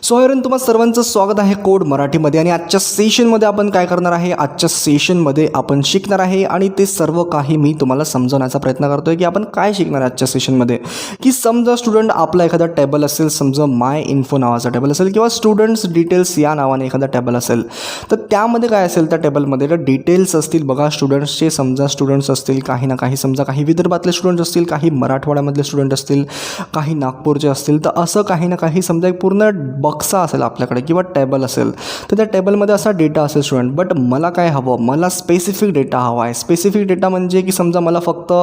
So तुम्हा सर्वांचं स्वागत आहे कोड मराठीमध्ये आणि आजच्या सेशनमध्ये आपण काय करणार आहे, आजच्या सेशनमध्ये आपण शिकणार आहे आणि ते सर्व काही मी तुम्हाला समजवण्याचा प्रयत्न करतोय की आपण काय शिकणार आहे आजच्या सेशनमध्ये. की समजा स्टुडंट आपला एखादा टेबल असेल, समजा माय इन्फो नावाचा टेबल असेल किंवा स्टुडंट्स डिटेल्स या नावाने एखादा टेबल असेल, तर त्यामध्ये काय असेल त्या टेबलमध्ये तर डिटेल्स असतील बघा स्टुडंट्सचे. समजा स्टुडंट्स असतील काही ना काही, समजा काही विदर्भातले स्टुडंट असतील, काही मराठवाड्यामधले स्टुडंट असतील, काही नागपूरचे असतील, तर असं काही ना काही समजा एक पूर्ण बक्सा असेल आपल्याकडे किंवा टेबल असेल, तर त्या टेबलमध्ये असा डेटा असेल स्टुडंट. बट मला काय हवं, मला स्पेसिफिक डेटा हवा आहे. स्पेसिफिक डेटा म्हणजे की समजा मला फक्त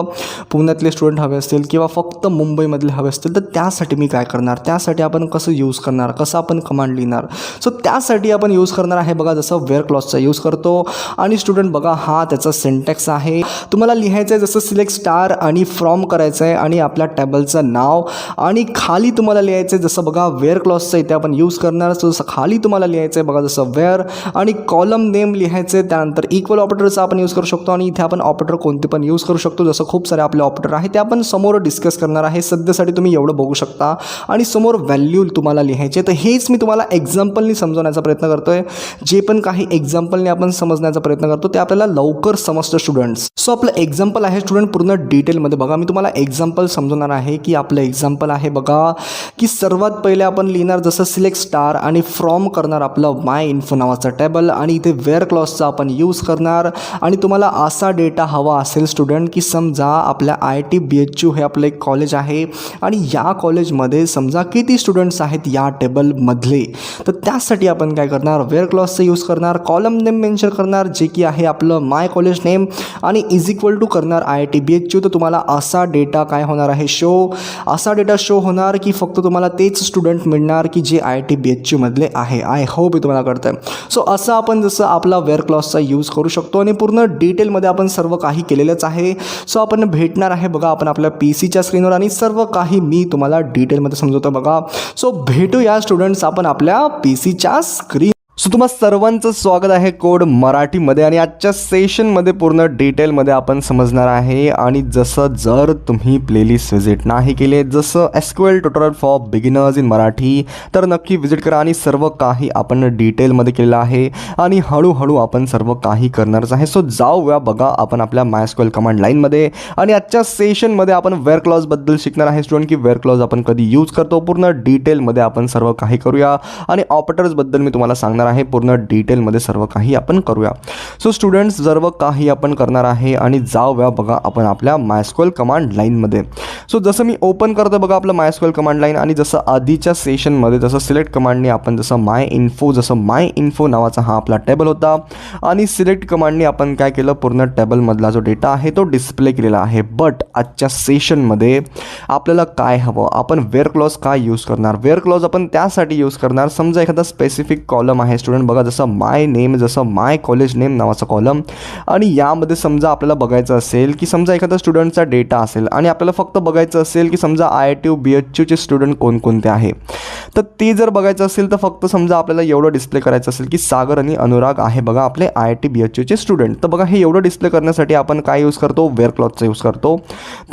पुण्यातले स्टुडंट हवे असतील किंवा फक्त मुंबईमधले हवे असतील, तर त्यासाठी मी काय करणार, त्यासाठी आपण कसं यूज करणार, कसं आपण कमांड लिहिणार. सो त्यासाठी आपण यूज करणार आहे बघा जसं वेअर क्लॉजचा यूज करतो. आणि स्टुडंट बघा हा त्याचा सिंटॅक्स आहे. तुम्हाला लिहायचं आहे जसं सिलेक्ट स्टार आणि फ्रॉम करायचं आहे आणि आपल्या टेबलचं नाव आणि खाली तुम्हाला लिहायचं आहे जसं बघा वेअर क्लॉजचं इथे आपण यूज करणार. सो जसं खाली तुम्हाला लिहायचं आहे बघा जसं वेअर आणि कॉलम नेम लिहायचं आहे. त्यानंतर इक्वल ऑपरेटरचा आपण यूज करू शकतो आणि इथे आपण ऑपरेटर कोणते पण यूज करू शकतो. जसं खूप सारे आपले ऑपरेटर आहे ते आपण समोर डिस्कस करणार आहे. सध्यासाठी तुम्ही एवढं बघू शकता आणि समोर व्हॅल्यू तुम्हाला लिहायचे. तर हेच मी तुम्हाला एक्झाम्पलनी समजवण्याचा प्रयत्न करतोय. जे पण काही एक्झाम्पलने आपण समजण्याचा प्रयत्न करतो ते आपल्याला लवकर समजतं स्टुडंट्स. सो आपलं एक्झाम्पल आहे स्टुडंट पूर्ण डिटेलमध्ये बघा. मी तुम्हाला एक्झाम्पल समजवणार आहे की आपलं एक्झाम्पल आहे बघा की सर्वात पहिले आपण लिहिणार जसं सिलेक्ट स्टार आणि फ्रॉम करणार आपलं माय इन्फो नावाचा टेबल आणि इथे वेअर क्लॉजचा आपण यूज करणार. आणि तुम्हाला असा डेटा हवा असेल स्टुडंट की समजा आपल्या IIT BHU हे आपलं एक कॉलेज आहे आणि या कॉलेजमध्ये समजा किती स्टुडंट्स आहेत या टेबलमधले, तर त्यासाठी आपण काय करणार, वेअर क्लॉजचा यूज करणार. कॉलम नेम मेन्शन करणार जे की आहे आपलं माय कॉलेज नेम आणि इज इक्वल टू करणार IIT BHU. तर तुम्हाला असा डेटा काय होणार आहे, असा डेटा शो होणार की फक्त तुम्हाला तेच स्टुडंट मिळणार की जे IIT BHU मधले आहे. आय होप हे तुम्हाला कळतं आहे. सो असं आपण जसं आपला वेअर क्लॉजचा यूज करू शकतो आणि पूर्ण डिटेलमध्ये आपण सर्व काही केलेलंच आहे. सो आपण भेटणार आहे बघा आपण आपल्या PCच्या स्क्रीनवर आणि सर्व काही मी तुम्हाला डिटेलमध्ये समजवतो बघा. सो भेटूया स्टुडंट्स आपण आपल्या PCच्या स्क्रीन. सो तुम्हा सर्वांचं स्वागत आहे कोड मराठीमध्ये आणि आजच्या सेशनमध्ये पूर्ण डिटेलमध्ये आपण समजणार आहे. आणि जसं जर तुम्ही प्लेलिस्ट व्हिजिट नाही केले जसं SQL tutorial for beginners in Marathi, तर नक्की व्हिजिट करा. आणि सर्व काही आपण डिटेलमध्ये केलेलं आहे आणि हळूहळू आपण सर्व काही करणारच आहे. सो जाऊया बघा आपण आपल्या MySQL कमांड लाईनमध्ये. आणि आजच्या सेशनमध्ये आपण वेअर क्लॉजबद्दल शिकणार आहे स्टुडंट की वेअर क्लॉज आपण कधी यूज करतो. पूर्ण डिटेलमध्ये आपण सर्व काही करूया आणि ऑपरेटर्सबद्दल मी तुम्हाला सांगणार आहे. पूर्ण डिटेलमध्ये सर्व काही आपण करूया. सो स्टुडंट्स सर्व काही आपण करणार आहे आणि जाऊया बघा आपण आपल्या MySQL कमांड लाईनमध्ये. सो जसं मी ओपन करतो बघा आपलं MySQL कमांड लाईन आणि जसं आधीच्या सेशनमध्ये जसं सिलेक्ट कमांडने आपण जसं माय इन्फो नावाचा हा आपला टेबल होता आणि सिलेक्ट कमांडने आपण काय केलं, पूर्ण टेबलमधला जो डेटा आहे तो डिस्प्ले केलेला आहे. बट आजच्या सेशनमध्ये आपल्याला काय हवं, आपण वेअर क्लॉज काय यूज करणार. वेअर क्लॉज आपण त्यासाठी यूज करणार समजा एखादा स्पेसिफिक कॉलम आहे स्टुडंट बघा जसं माय नेम, जसं माय कॉलेज नेम नावाचा कॉलम. आणि यामध्ये समजा आपल्याला बघायचं असेल की समजा एखादा स्टुडंटचा डेटा असेल आणि आपल्याला फक्त बघायचं असेल की समजा IIT BHUचे स्टुडंट कोणकोणते आहे, तर ते जर बघायचं असेल तर फक्त समजा आपल्याला एवढं डिस्प्ले करायचं असेल की सागर आणि अनुराग आहे बघा आपले IIT BHUचे स्टुडंट. तर बघा हे एवढं डिस्प्ले करण्यासाठी आपण काय यूज करतो, वेअर क्लॉजचा यूज करतो.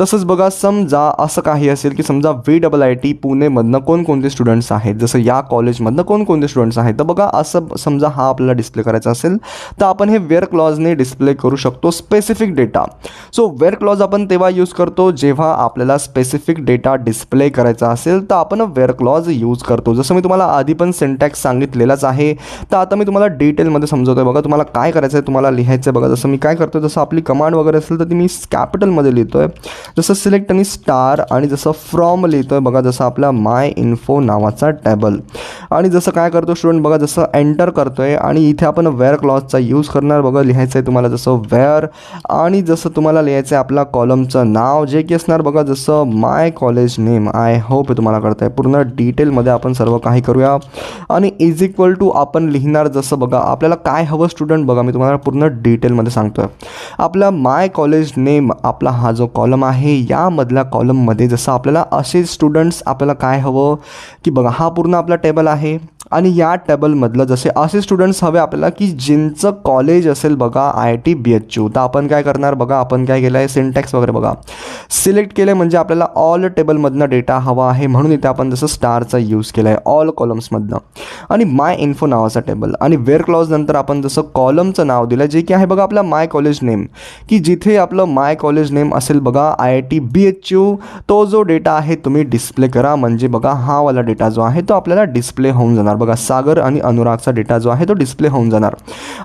तसंच बघा समजा असं काही असेल की समजा VIIT पुणेमधनं कोणकोणते स्टुडंट्स आहेत, जसं या कॉलेजमधनं कोणकोणते स्टुडंट्स आहेत. तर बघा असं समजा हा आपल्याला डिस्प्ले करायचा असेल तर आपण हे वेअर क्लॉजने डिस्प्ले करू शकतो specific data. So wear clause आपण तेव्हा यूज करतो जेव्हा आपल्याला स्पेसिफिक डेटा डिस्प्ले करायचा असेल तर आपण वेअर क्लॉज यूज करतो. जसं मी तुम्हाला आधी पण सिंटॅक्स सांगितलेलाच आहे. तर आता मी तुम्हाला डिटेलमध्ये समजवतोय बघा. तुम्हाला काय करायचं आहे, तुम्हाला लिहायचं आहे बघा. जसं मी काय करतो, जसं आपली कमांड वगैरे असेल तर ती मी कॅपिटलमध्ये लिहितोय. जसं सिलेक्ट आणि स्टार आणि जसं फ्रॉम लिहितोय बघा जसं आपला माय इन्फो नावाचा टेबल. आणि जसं काय करतो स्टुडंट बघा जसं एंटर करतोय आणि इथे आपण वेअर क्लॉजचा यूज करणार बघा. लिहायचं आहे तुम्हाला जसं वेअर आणि जसं तुम्हाला लिहायचं आहे आपला कॉलमचं नाव जे की असणार बघा जसं माय कॉलेज नेम. आय होप हे तुम्हाला कळतं आहे. पूर्ण डिटेलमध्ये आपण सर्व काही करूया आणि इज इक्वल टू आपण लिहिणार जसं बघा आपल्याला काय हवं स्टुडंट बघा. मी तुम्हाला पूर्ण डिटेलमध्ये सांगतोय. आपला माय कॉलेज नेम आपला हा जो कॉलम आहे यामधल्या कॉलममध्ये जसं आपल्याला असे स्टुडंट्स आपल्याला काय हवं की बघा हा पूर्ण आपला टेबल आहे आणि या टेबलमधलं जसे असे स्टुडंट्स हवे आपल्याला की ज्यांचं कॉलेज असेल बघा IIT BHU, तर आपण काय करणार बघा, आपण काय केलं आहे सिंटॅक्स वगैरे बघा सिलेक्ट केलं आहे, म्हणजे आपल्याला ऑल टेबलमधनं डेटा हवा आहे म्हणून इथे आपण जसं स्टारचा यूज केला आहे ऑल कॉलम्समधनं. आणि माय इन्फो नावाचा टेबल आणि वेअर क्लॉज नंतर आपण जसं कॉलमचं नाव दिलं जे की आहे बघा आपला माय कॉलेज नेम, की जिथे आपलं माय कॉलेज नेम असेल बघा IIT BHU, तो जो डेटा आहे तुम्ही डिस्प्ले करा. म्हणजे बघा हा वाला डेटा जो आहे तो आपल्याला डिस्प्ले होऊन जाणार बघा, सागर आणि अनुरागचा डेटा जो आहे तो डिस्प्ले होऊन जाणार.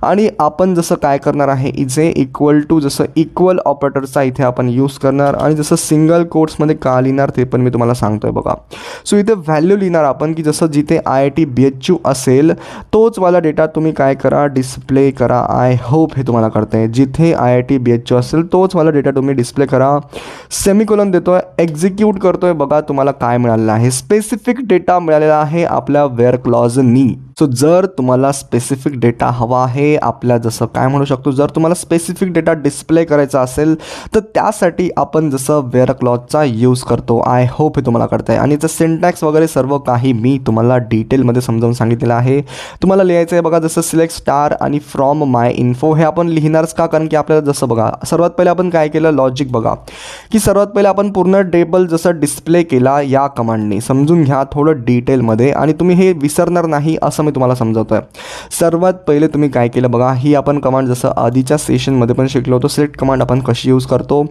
आणि आपण जसं काय करणार आहे इथे इक्वल टू जसं इक्वल ऑपरेटरचा इथे आपण यूज करणार आणि जसं सिंगल कोट्समध्ये का लिहिणार ते पण मी तुम्हाला सांगतोय बघा. सो इथे व्हॅल्यू लिहिणार आपण की जसं जिथे IIT BHU असेल तोच वाला डेटा तुम्ही काय करा डिस्प्ले करा. आय होप हे तुम्हाला कळतं आहे. जिथे IIT BHU असेल तोच वाला डेटा तुम्ही डिस्प्ले करा. सेमिकोलन देतोय, एक्झिक्यूट करतोय, बघा तुम्हाला काय मिळालेलं आहे, स्पेसिफिक डेटा मिळालेला आहे आपल्या वेअर क्लॉजनी. सो जर तुम्हाला स्पेसिफिक डेटा हवा आहे आपल्या जसं काय म्हणू शकतो, जर तुम्हाला स्पेसिफिक डेटा डिस्प्ले करायचा असेल तर त्यासाठी आपण जसं वेअर क्लॉजचा यूज करतो. आय होप हे तुम्हाला कळतं आहे. आणि याचं सिंटॅक्स वगैरे सर्व काही मी तुम्हाला डिटेलमध्ये समजावून सांगितलेलं आहे. तुम्हाला लिहायचं आहे बघा जसं सिलेक्ट स्टार आणि फ्रॉम माय इन्फो हे आपण लिहिणारच का, कारण की आपल्याला जसं बघा सर्वात पहिले आपण काय केलं लॉजिक बघा की सर्वात पहिले आपण पूर्ण टेबल जसं डिस्प्ले केला या कमांडने, समजून घ्या थोडं डिटेलमध्ये आणि तुम्ही हे विसरणार नाही असं मी तुम्हाला समजावतोय. सर्वात पहिले तुम्ही काय केलं बघा, ही आपण कमांड जसं आधीच्या सेशनमध्ये पण शिकलो होतो सिलेक्ट कमांड आपण कशी यूज करतो.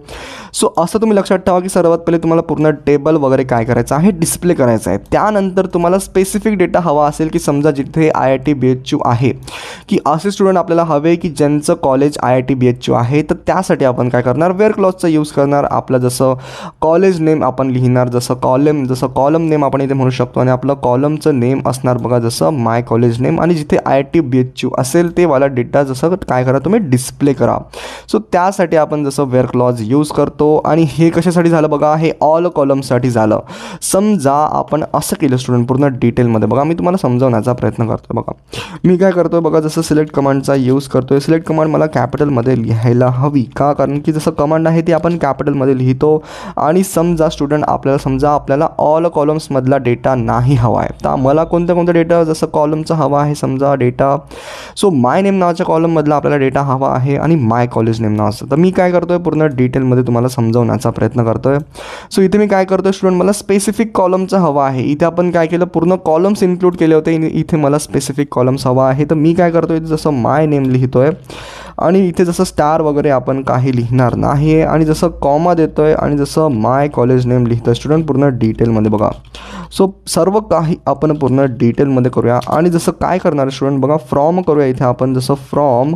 सो असं तुम्ही लक्षात ठेवा की सर्वात पहिले तुम्हाला पूर्ण टेबल वगैरे काय करायचं आहे डिस्प्ले करायचं आहे. त्यानंतर तुम्हाला स्पेसिफिक डेटा हवा असेल की समजा जिथे IIT BHU आहे की असे स्टुडंट आपल्याला हवे की ज्यांचं कॉलेज IIT BHU आहे, तर त्यासाठी आपण काय करणार वेअर क्लॉजचा यूज करणार. आपलं जसं कॉलेज नेम आपण लिहिणार, जसं कॉलम नेम आपण इथे म्हणू शकतो आणि आपलं कॉलमचं नेम असणार बघा जसं माय कॉलेज नेम आणि जिथे IIT BHU असेल ते वाला डेटा जसं काय करा तुम्ही डिस्प्ले करा. सो त्यासाठी आपण जसं वेअर क्लॉज यूज करतो. आणि हे कशासाठी झालं बघा, हे ऑल कॉलमसाठी झालं. समजा आपण असं केलं स्टुडंट पूर्ण डिटेलमध्ये बघा, मी तुम्हाला समजावण्याचा प्रयत्न करतो बघा. मी काय करतोय बघा जसं सिलेक्ट कमांडचा यूज करतोय. सिलेक्ट कमांड मला कॅपिटलमध्ये लिहायला हवी का, कारण की जसं कमांड आहे ती आपण कॅपिटलमध्ये लिहितो. आणि समजा स्टुडंट आपल्याला ऑल कॉलम्समधला डेटा नाही हवा आहे, तर मला कोणत्या डेटा जसं कॉलमचा हवा आहे समजा डेटा. सो माय नेम नावाच्या कॉलममधला आपल्याला डेटा हवा आहे आणि माय कॉलेज नेम नावाचं. तर मी काय करतोय पूर्ण डिटेलमध्ये तुम्हाला समजावण्याचा प्रयत्न करतोय. सो इथे मी काय करतोय स्टुडंट मला स्पेसिफिक कॉलमचा हवा आहे. इथे आपण काय केलं पूर्ण कॉलम्स इन्क्लूड केले होते, इथे मला स्पेसिफिक कॉलम्स हवा आहे. तर मी काय करतोय जसं माय नेम लिहितोय आणि इथे जसं स्टार वगैरे आपण काही लिहिणार नाही आहे आणि जसं कॉमा देतोय आणि जसं माय कॉलेज नेम लिहितोय स्टुडंट पूर्ण डिटेलमध्ये बघा. सो सर्व काही आपण पूर्ण डिटेलमध्ये करूया. आणि जसं काय करणार स्टुडंट बघा फ्रॉम करूया. इथे आपण जसं फ्रॉम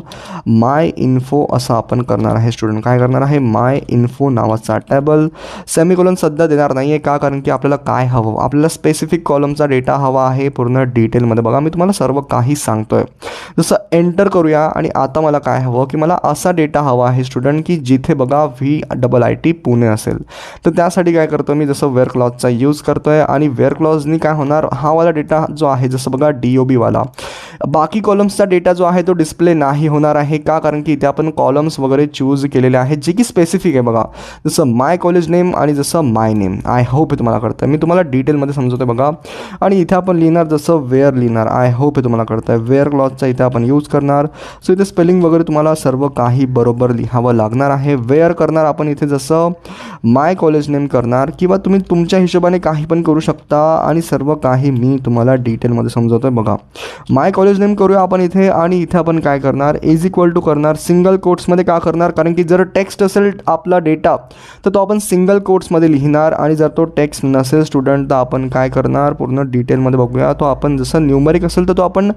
माय इन्फो असं आपण करणार आहे स्टुडंट. काय करणार आहे माय इन्फो नावाचा टेबल. सेमिकोलन सध्या देणार नाही आहे का, कारण की आपल्याला काय हवं, आपल्याला स्पेसिफिक कॉलमचा डेटा हवा आहे पूर्ण डिटेलमध्ये बघा. मी तुम्हाला सर्व काही सांगतोय. जसं एंटर करूया आणि आता मला काय हवं की मला असा डेटा हवा आहे स्टुडंट की जिथे बघा VIIT पुणे असेल. तर त्यासाठी काय करतो मी जसं वेअर क्लॉजचा यूज करतोय आणि वेअर क्लॉजनी काय होणार हा वाला डेटा जो आहे जसं बघा DOB वाला, बाकी कॉलम्सचा डेटा जो आहे तो डिस्प्ले नाही होणार आहे का, कारण की इथे आपण कॉलम्स वगैरे चूज केलेले आहेत जे की स्पेसिफिक आहे बघा जसं माय कॉलेज नेम आणि जसं माय नेम. आय होप हे तुम्हाला कळतं, मी तुम्हाला डिटेलमध्ये समजवतोय बघा. आणि इथे आपण लिहिणार जसं वेअर लिहिणार. आय होप हे तुम्हाला कळतं. वेअर क्लॉजचा इथे आपण यूज करणार. सो इथे स्पेलिंग वगैरे तुम्हाला सर्व काही बरोबर लिहावं लागणार आहे. वेअर करणार आपण इथे जसं माय कॉलेज नेम करणार किंवा तुम्ही तुमच्या हिशोबाने काही पण करू शकता आणि सर्व काही मी तुम्हाला डिटेलमध्ये समजवतोय बघा. माय कॉलेज नेम करूया आपण इथे आणि इथे आपण काय करणार इज इक्वल टू करणार सिंगल कोट्समध्ये का करणार, कारण की जर टेक्स्ट असेल आपला डेटा तर तो आपण सिंगल कोट्समध्ये लिहिणार आणि जर तो टेक्स्ट नसेल स्टुडंट तर आपण काय करणार पूर्ण डिटेलमध्ये बघूया. तो आपण जसं न्यूमरिक असेल तर तो आपण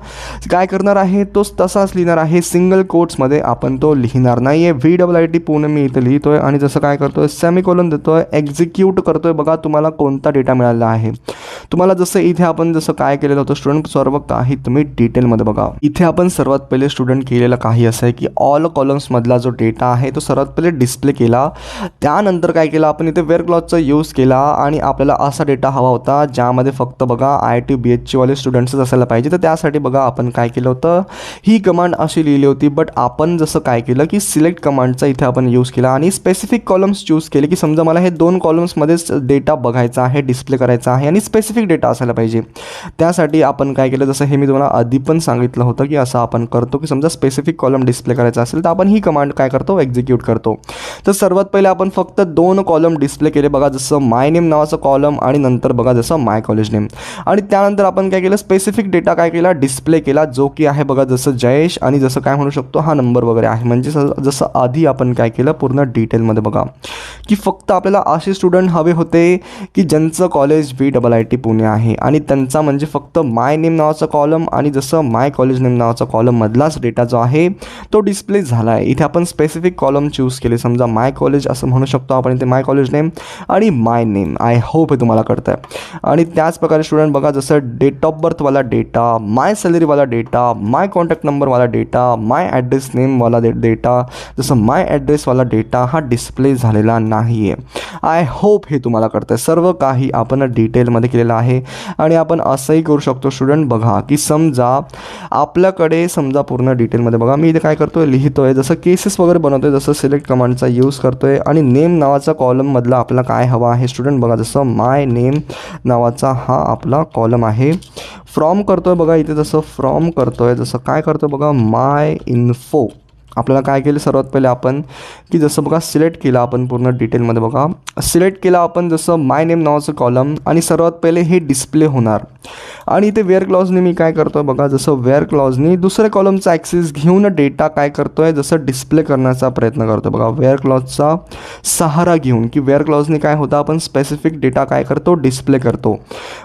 काय करणार आहे तोच तसाच लिहिणार आहे, सिंगल कोट्समध्ये आपण तो लिहिणार नाही आहे. VIIT पुणे मी इथे लिहितोय आणि जसं काय करतोय सेमिकोलन देतोय, एक्झिक्यूट करतोय. बघा तुम्हाला कोणता डेटा मिळाला आहे. तुम्हाला जसं इथे आपण जसं काय केलेलं होतं स्टुडंट सर्व काही तुम्ही डिटेल डिटेलमध्ये बघा. इथे आपण सर्वात पहिले स्टुडंट केलेलं काही असं आहे की ऑल कॉलम्समधला जो डेटा आहे तो सर्वात पहिले डिस्प्ले केला. त्यानंतर काय केलं आपण इथे वेअर क्लॉजचा यूज केला आणि आपल्याला असा डेटा हवा होता ज्यामध्ये फक्त बघा IIT BHC वाले स्टुडंट्सच असायला पाहिजे. तर त्यासाठी बघा आपण काय केलं होतं, ही कमांड अशी लिहिली होती. बट आपण जसं काय केलं की सिलेक्ट कमांडचा इथे आपण यूज केला आणि स्पेसिफिक कॉलम्स चूज केले की समजा मला हे 2 कॉलम्समध्येच डेटा बघायचा आहे, डिस्प्ले करायचा आहे आणि स्पेसिफिक डेटा असायला पाहिजे. त्यासाठी आपण काय केलं, जसं हे मी तुम्हाला आधी पण सांगितलं होतं की असं आपण करतो की समजा स्पेसिफिक कॉलम डिस्प्ले करायचा असेल तर आपण ही कमांड काय करतो, एक्झिक्यूट करतो. तर सर्वात पहिले आपण फक्त 2 कॉलम डिस्प्ले केले बघा, जसं माय नेम नावाचं कॉलम आणि नंतर बघा जसं माय कॉलेज नेम. आणि त्यानंतर आपण काय केलं, स्पेसिफिक डेटा काय केला, डिस्प्ले केला, जो की आहे बघा जसं जयेश आणि जसं काय म्हणू शकतो हा नंबर वगैरे आहे. म्हणजे जसं आधी आपण काय केलं पूर्ण डिटेलमध्ये बघा की फक्त आपल्याला असे स्टुडंट हवे होते की ज्यांचं कॉलेज VIIT पुणे आहे आणि त्यांचा म्हणजे फक्त माय नेम नावाचा कॉलम आणि जसं माय कॉलेज नेम नावाचा कॉलममधलाच डेटा जो आहे तो डिस्प्ले झाला आहे. इथे आपण स्पेसिफिक कॉलम चूज केले, समजा माय कॉलेज असं म्हणू शकतो आपण इथे, माय कॉलेज नेम आणि माय नेम. आय होप हे तुम्हाला कळतं आहे. आणि त्याच प्रकारे स्टुडंट बघा जसं डेट ऑफ बर्थवाला डेटा, माय सॅलरीवाला डेटा, माय कॉन्टॅक्ट नंबरवाला डेटा, माय ॲड्रेस नेमवाला डेटा, जसं माय ॲड्रेसवाला डेटा हा डिस्प्ले झालेला नाही आहे. आय होप हे तुम्हाला कळतं आहे. सर्व काही आपण डिटेलमध्ये केलेलं आहे. आणि आपण असंही करू शकतो स्टुडंट बघा की समजा आपल्याकडे समजा पूर्ण डिटेलमध्ये बघा मी इथे काय करतो आहे, लिहितो आहे, जसं केसेस वगैरे बनवतो आहे, जसं सिलेक्ट कमांडचा यूज करतो आहे आणि नेम नावाचा कॉलममधला आपला काय हवा आहे स्टुडंट बघा, जसं माय नेम नावाचा हा आपला कॉलम आहे. फ्रॉम करतो आहे बघा इथे, जसं फ्रॉम करतो आहे, जसं काय करतो आहे बघा माय इन्फो. आपल्याला काय केलं सर्वात पहिले आपण की जसं बघा सिलेक्ट केला आपण पूर्ण डिटेलमध्ये बघा, सिलेक्ट केला आपण जसं माय नेम नावाचं कॉलम आणि सर्वात पहिले हे डिस्प्ले होणार. आणि इथे वेअर क्लॉजने मी काय करतो आहे बघा, जसं वेअर क्लॉजनी दुसऱ्या कॉलमचा ॲक्सेस घेऊन डेटा काय करतो आहे, जसं डिस्प्ले करण्याचा प्रयत्न करतो बघा, वेअर क्लॉजचा सहारा घेऊन की वेअर क्लॉजने काय होतं आपण स्पेसिफिक डेटा काय करतो, डिस्प्ले करतो.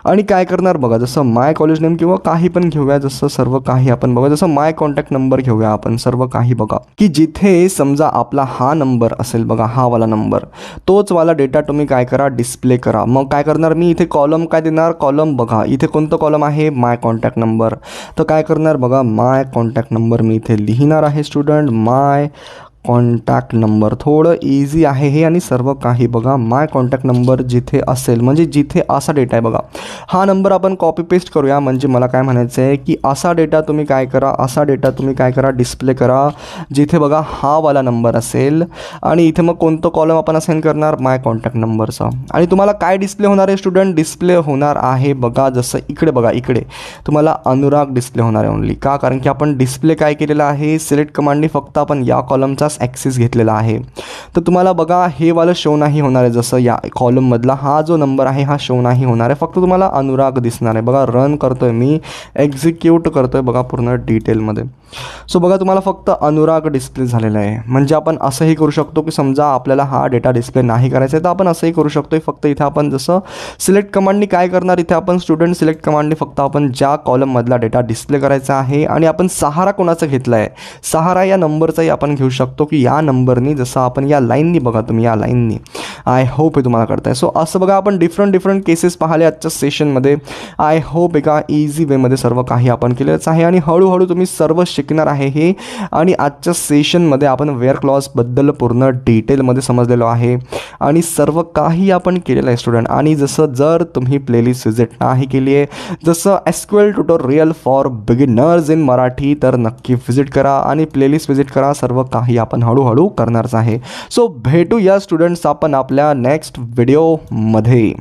आणि काय करणार बघा, जसं माय कॉलेज नेम किंवा काही पण घेऊया, जसं सर्व काही आपण बघा, जसं माय कॉन्टॅक्ट नंबर घेऊया आपण, सर्व काही बघा की जिथे समजा आपला हा नंबर असेल बघा, हा वाला नंबर, तोच वाला डेटा तुम्ही काय करा, डिस्प्ले करा. मग काय करणार मी इथे कॉलम काय देणार, कॉलम बघा इथे कोणतं कॉलम आहे, माय कॉन्टॅक्ट नंबर. तर काय करणार बघा, माय कॉन्टॅक्ट नंबर मी इथे लिहिणार आहे स्टुडंट, माय कॉन्टॅक्ट नंबर. थोडं इझी आहे हे आणि सर्व काही बघा, माय कॉन्टॅक्ट नंबर जिथे असेल म्हणजे जिथे असा डेटा आहे बघा, हा नंबर आपण कॉपी पेस्ट करूया. म्हणजे मला काय म्हणायचं आहे की असा डेटा तुम्ही काय करा, असा डेटा तुम्ही काय करा, डिस्प्ले करा जिथे बघा हा वाला नंबर असेल. आणि इथे मग कोणतं कॉलम आपण असाइन करणार, माय कॉन्टॅक्ट नंबरचा. आणि तुम्हाला काय डिस्प्ले होणार आहे स्टुडंट, डिस्प्ले होणार आहे बघा जसं इकडे बघा, इकडे तुम्हाला अनुराग डिस्प्ले होणार आहे ओनली. का, कारण की आपण डिस्प्ले काय केलेलं आहे, सिलेक्ट कमांडनी फक्त आपण या कॉलमचा ॲक्सेस घेतलेला आहे. तर तुम्हाला बघा हे वालं शो नाही होणार आहे, जसं या कॉलममधला हा जो नंबर आहे हा शो नाही होणार आहे, फक्त तुम्हाला अनुराग दिसणार आहे. बघा रन करतो आहे मी, एक्झिक्यूट करतो आहे बघा पूर्ण डिटेलमध्ये. सो बघा तुम्हाला फक्त अनुराग डिस्प्ले झालेला आहे. म्हणजे आपण असंही करू शकतो की समजा आपल्याला हा डेटा डिस्प्ले नाही करायचा आहे तर आपण असंही करू शकतो. फक्त इथं आपण जसं सिलेक्ट कमांडनी काय करणार, इथे आपण स्टुडंट सिलेक्ट कमांडनी फक्त आपण ज्या कॉलममधला डेटा डिस्प्ले करायचा आहे आणि आपण सहारा कोणाचा घेतला आहे, सहारा या नंबरचाही आपण घेऊ शकतो की या नंबरनी, जसं आपण या लाईननी बघा तुम्ही या लाईननी. आय होप हे तुम्हाला कळतं आहे. सो असं बघा आपण डिफरंट केसेस पाहिले आजच्या सेशनमध्ये. आय होप एका इझी वेमध्ये सर्व काही आपण केलेलंच आहे आणि हळूहळू तुम्ही सर्व शिकणार आहे हे. आणि आजच्या सेशनमध्ये आपण वेअर क्लॉजबद्दल पूर्ण डिटेलमध्ये समजलेलो आहे आणि सर्व काही आपण केलेलं आहे स्टुडंट. आणि जसं जर तुम्ही प्लेलिस्ट विजिट नाही केली आहे, जसं SQL tutorial for beginners in Marathi, तर नक्की विजिट करा आणि प्लेलिस्ट विजिट करा. सर्व काही आपण हळूहळू करणारच आहे. सो भेटूया स्टुडंट्स आपण आपल्या नेक्स्ट व्हिडिओमध्ये.